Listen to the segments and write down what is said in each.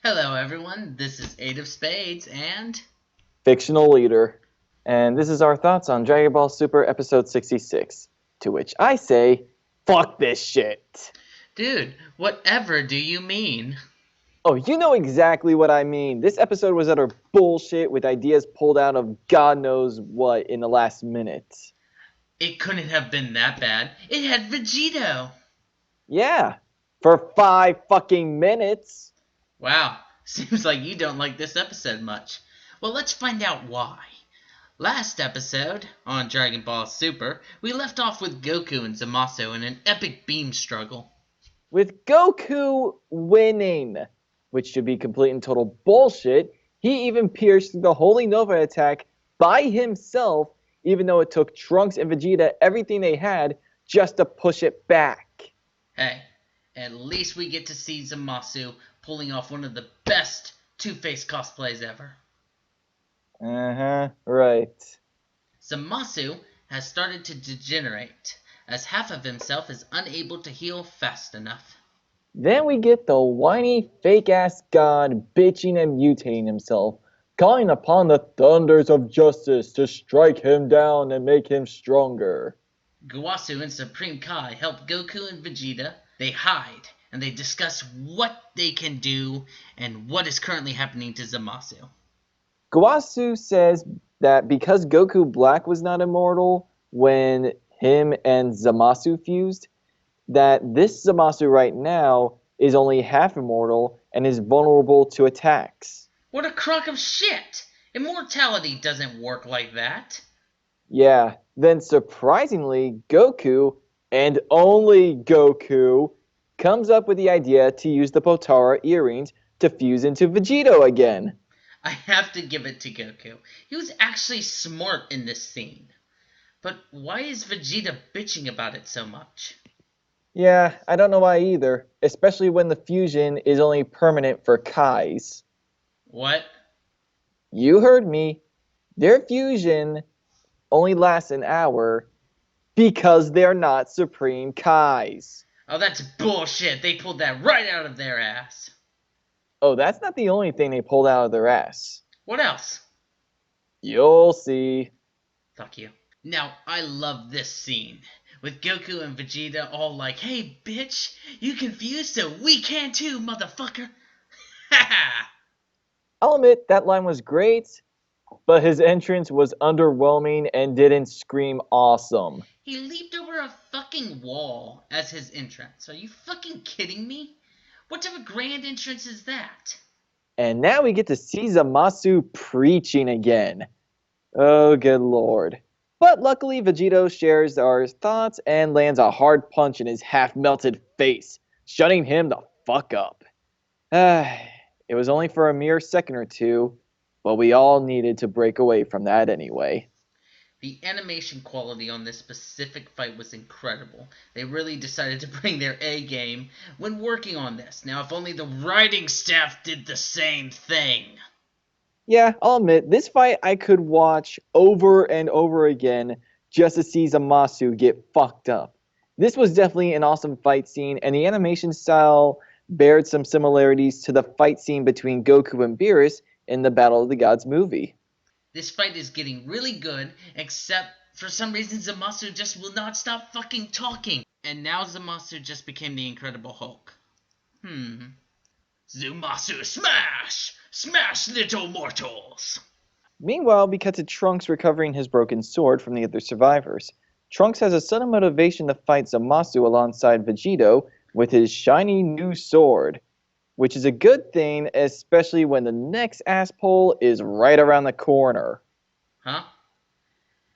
Hello, everyone. This is Eight of Spades, and Fictional Leader. And this is our thoughts on Dragon Ball Super Episode 66. To which I say, fuck this shit. dude, whatever do you mean? Oh, you know exactly what I mean. This episode was utter bullshit with ideas pulled out of God knows what in the last minute. It couldn't have been that bad. It had Vegito. Yeah, for 5 fucking minutes. Wow, seems like you don't like this episode much. Well, let's find out why. Last episode, on Dragon Ball Super, we left off with Goku and Zamasu in an epic beam struggle. With Goku winning, which should be complete and total bullshit. He even pierced through the Holy Nova attack by himself, even though it took Trunks and Vegeta everything they had just to push it back. Hey, at least we get to see Zamasu pulling off one of the best Two-Face cosplays ever. Right. Zamasu has started to degenerate, as half of himself is unable to heal fast enough. Then we get the whiny fake-ass god bitching and mutating himself, calling upon the thunders of justice to strike him down and make him stronger. Guasu and Supreme Kai help Goku and Vegeta. They hide, and they discuss what they can do and what is currently happening to Zamasu. Guasu says that because Goku Black was not immortal when him and Zamasu fused, that this Zamasu right now is only half immortal and is vulnerable to attacks. What a crock of shit! Immortality doesn't work like that. Yeah, then surprisingly, Goku, and only Goku, comes up with the idea to use the Potara earrings to fuse into Vegito again. I have to give it to Goku. He was actually smart in this scene. But why is Vegeta bitching about it so much? Yeah, I don't know why either, especially when the fusion is only permanent for Kais. What? You heard me. Their fusion only lasts an hour because they're not Supreme Kais. Oh, that's bullshit. They pulled that right out of their ass. Oh, that's not the only thing they pulled out of their ass. What else? You'll see. Fuck you. Now, I love this scene. With Goku and Vegeta all like, hey, bitch, you confused, so we can too, motherfucker. Ha ha! I'll admit that line was great, but his entrance was underwhelming and didn't scream awesome. He leaped over a fucking wall as his entrance. Are you fucking kidding me? What type of grand entrance is that? And now we get to see Zamasu preaching again. Oh, good lord. But luckily, Vegito shares our thoughts and lands a hard punch in his half-melted face, shutting him the fuck up. It was only for a mere second or two, but we all needed to break away from that anyway. The animation quality on this specific fight was incredible. They really decided to bring their A game when working on this. Now, if only the writing staff did the same thing. Yeah, I'll admit, this fight I could watch over and over again just to see Zamasu get fucked up. This was definitely an awesome fight scene, and the animation style bared some similarities to the fight scene between Goku and Beerus in the Battle of the Gods movie. This fight is getting really good, except for some reason Zamasu just will not stop fucking talking. And now Zamasu just became the Incredible Hulk. Zamasu smash! Smash, little mortals! Meanwhile, we cut to Trunks recovering his broken sword from the other survivors. Trunks has a sudden motivation to fight Zamasu alongside Vegito with his shiny new sword, which is a good thing, especially when the next asshole is right around the corner. Huh?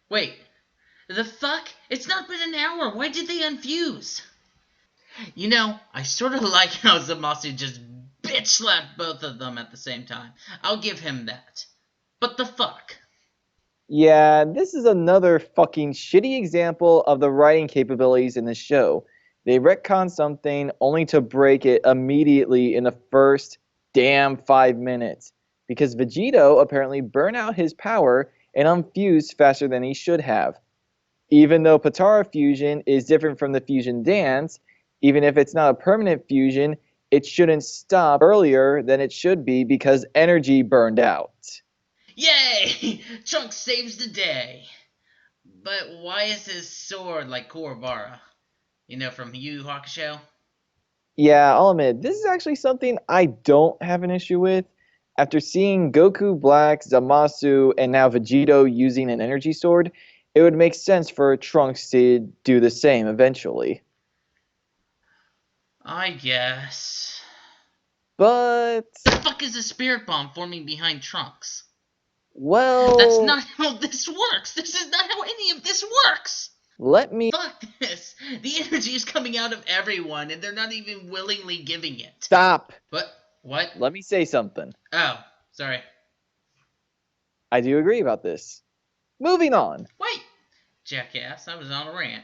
Wait, the fuck? It's not been an hour. Why did they unfuse? You know, I sort of like how Zamasu just bitch slapped both of them at the same time. I'll give him that. But the fuck? Yeah, this is another fucking shitty example of the writing capabilities in the show. They retcon something only to break it immediately in the first damn 5 minutes. Because Vegito apparently burned out his power and unfused faster than he should have. Even though Potara fusion is different from the fusion dance, even if it's not a permanent fusion, It shouldn't stop earlier than it should be because energy burned out. Yay! Trunks saves the day. But why is his sword like Kuwabara? From Yu Yu Hakusho? Yeah, I'll admit, this is actually something I don't have an issue with. After seeing Goku Black, Zamasu, and now Vegito using an energy sword, it would make sense for Trunks to do the same eventually. I guess. But, The fuck is a spirit bomb forming behind Trunks? That's well, not how this works! This is not how any of this works! let me Fuck this! The energy is coming out of everyone, and they're not even willingly giving it. stop. But, what? Let me say something. Oh, sorry. I do agree about this. Moving on. Wait! Jackass, I was on a rant.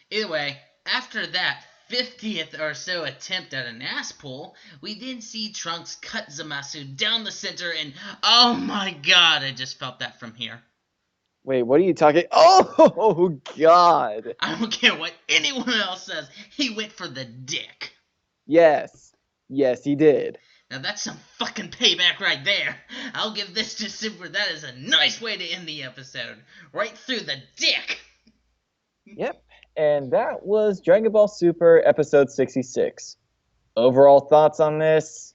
Either way, after that 50th or so attempt at an ass pull, we then see Trunks cut Zamasu down the center, and oh my god, I just felt that from here. Wait, what are you talking? Oh, God. I don't care what anyone else says, he went for the dick. Yes. Yes, he did. Now that's some fucking payback right there. I'll give this to Super. That is a nice way to end the episode. Right through the dick. Yep. And that was Dragon Ball Super episode 66. Overall thoughts on this?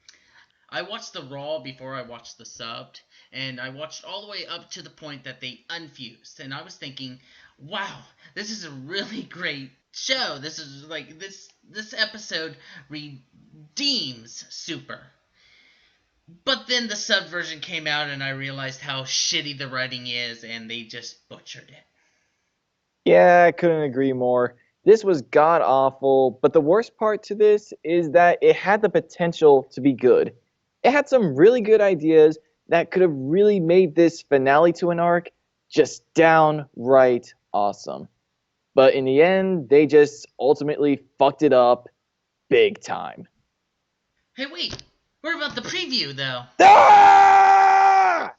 I watched the Raw before I watched the subbed, and I watched all the way up to the point that they unfused. And I was thinking, wow, this is a really great show. This is like this episode redeems Super. But then the sub version came out, and I realized how shitty the writing is, and they just butchered it. Yeah, I couldn't agree more. This was god awful, but the worst part to this is that it had the potential to be good. It had some really good ideas that could have really made this finale to an arc just downright awesome. But in the end, they just ultimately fucked it up big time. Hey, wait, what about the preview, though? Ah!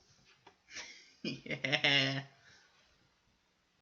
Yeah.